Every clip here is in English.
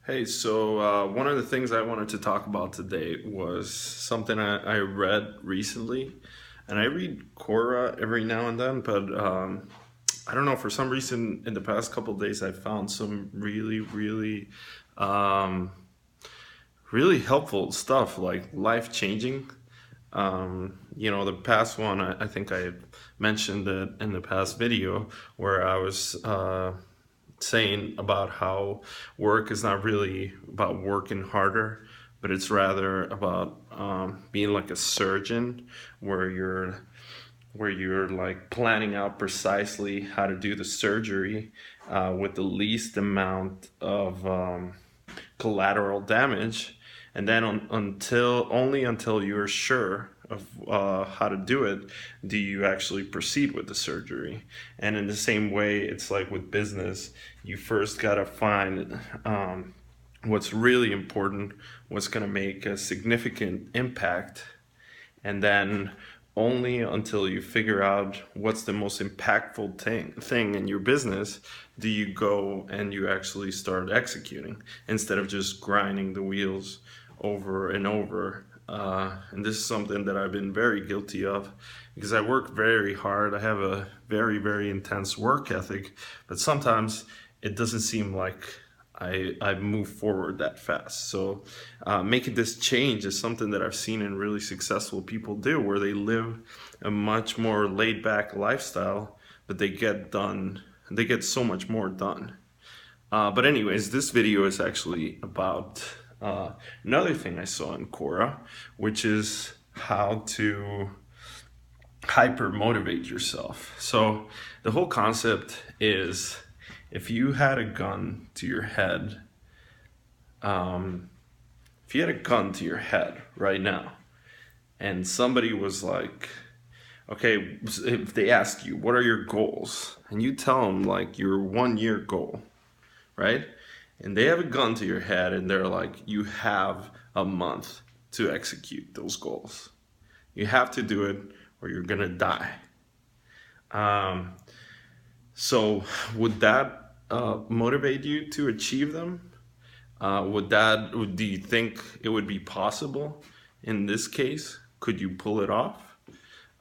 One of the things I wanted to talk about today was something I read recently, and I read Quora every now and then, but I don't know, for some reason in the past couple of days I found some um, really helpful stuff, like life changing. The past one, I think I had mentioned it in the past video where I was saying about how work is not really about working harder, but it's rather about being like a surgeon, where you're like planning out precisely how to do the surgery with the least amount of collateral damage, and then until you're sure of how to do it, do you actually proceed with the surgery. And in the same way, it's like with business, you first gotta find what's really important, what's gonna make a significant impact, and then only until you figure out what's the most impactful thing in your business do you go and you actually start executing, instead of just grinding the wheels over and over. And this is something that I've been very guilty of, because I work very hard. I have a very intense work ethic, but sometimes it doesn't seem like I move forward that fast. So making this change is something that I've seen in really successful people do, where they live a much more laid back lifestyle, but they get so much more done. But anyways, this video is actually about another thing I saw in Quora, which is how to hyper motivate yourself. So the whole concept is, if you had a gun to your head, um, if you had a gun to your head right now, and somebody was like, okay, if they ask you, what are your goals? And you tell them like your 1 year goal, right? And they have a gun to your head and they're like, you have a month to execute those goals. You have to do it or you're gonna die. Um, so would that motivate you to achieve them? Do you think it would be possible in this case? Could you pull it off?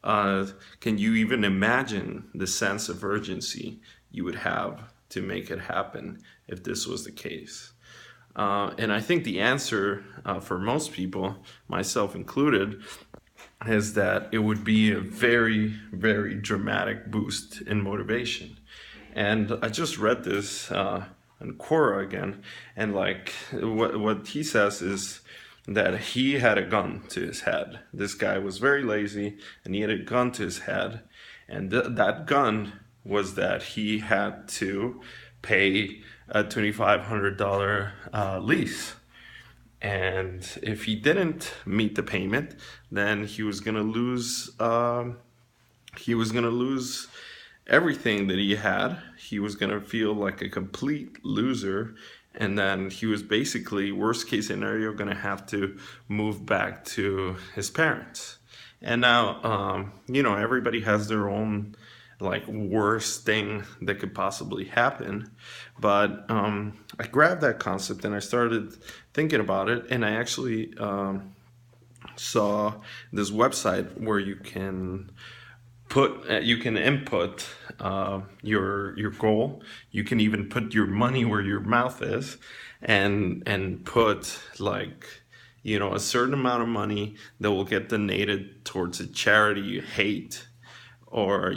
Uh, can you even imagine the sense of urgency you would have to make it happen if this was the case? And I think the answer for most people, myself included, is that it would be a very dramatic boost in motivation. And I just read this in Quora again, and like what he says is that he had a gun to his head. This guy was very lazy, and he had a gun to his head, and that gun was that he had to pay a $2,500 lease. And if he didn't meet the payment, then he was gonna lose everything that he had. He was gonna feel like a complete loser, and then he was basically, worst case scenario, gonna have to move back to his parents. And now, everybody has their own like worst thing that could possibly happen. But I grabbed that concept and I started thinking about it, and I actually saw this website where you can input your goal. You can even put your money where your mouth is, and put like, a certain amount of money that will get donated towards a charity you hate, or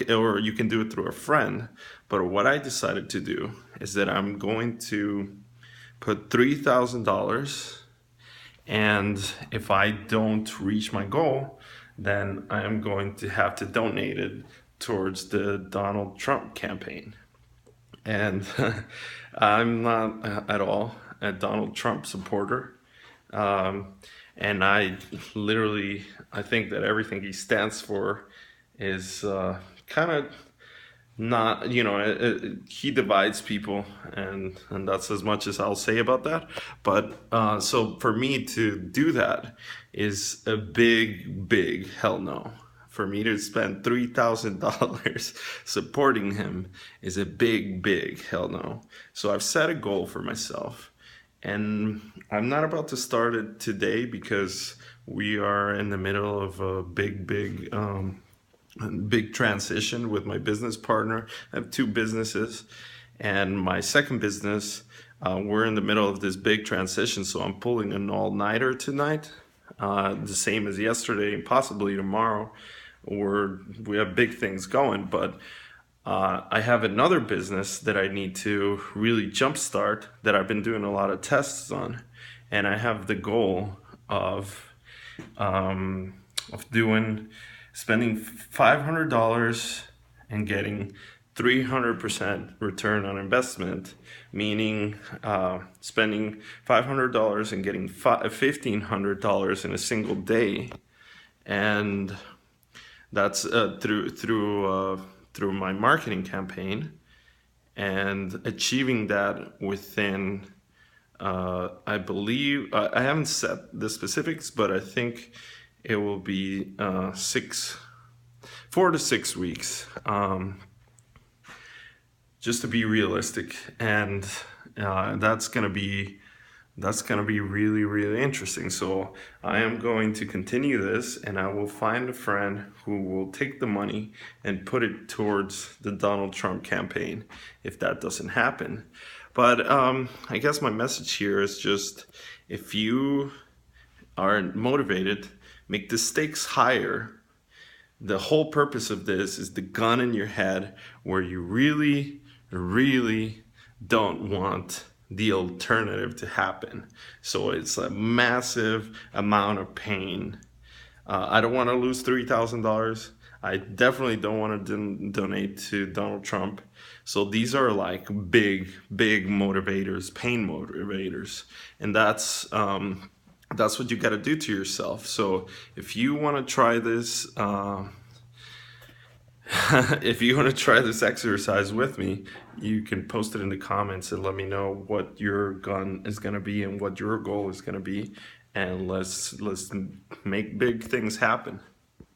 or you can do it through a friend. But what I decided to do is that I'm going to put $3,000, and if I don't reach my goal, then I am going to have to donate it towards the Donald Trump campaign. And I'm not at all a Donald Trump supporter. Um, and I think that everything he stands for is kind of not, he divides people, and that's as much as I'll say about that. But so for me to do that is a big hell no. For me to spend $3,000 supporting him is a big hell no. So I've set a goal for myself, And I'm not about to start it today because we are in the middle of a big transition with my business partner. I have two businesses, and my second business, we're in the middle of this big transition, so I'm pulling an all-nighter tonight, the same as yesterday and possibly tomorrow. We have big things going, but I have another business that I need to really jumpstart that I've been doing a lot of tests on, and I have the goal of um, doing spending $500 and getting 300% return on investment, meaning spending $500 and getting $1,500 in a single day, and that's through my marketing campaign, and achieving that within I believe I haven't set the specifics, but I think it will be 4 to 6 weeks, just to be realistic, and that's gonna be really, really interesting. So I am going to continue this, and I will find a friend who will take the money and put it towards the Donald Trump campaign if that doesn't happen. But I guess my message here is just, if you are motivated, make the stakes higher. The whole purpose of this is the gun in your head where you really, really don't want the alternative to happen. So it's a massive amount of pain. I don't want to lose $3,000. I definitely don't want to donate to Donald Trump. So these are like big motivators, pain motivators, and that's what you got to do to yourself. So if you want to try this, if you want to try this exercise with me, you can post it in the comments and let me know what your gun is going to be and what your goal is going to be, and let's make big things happen.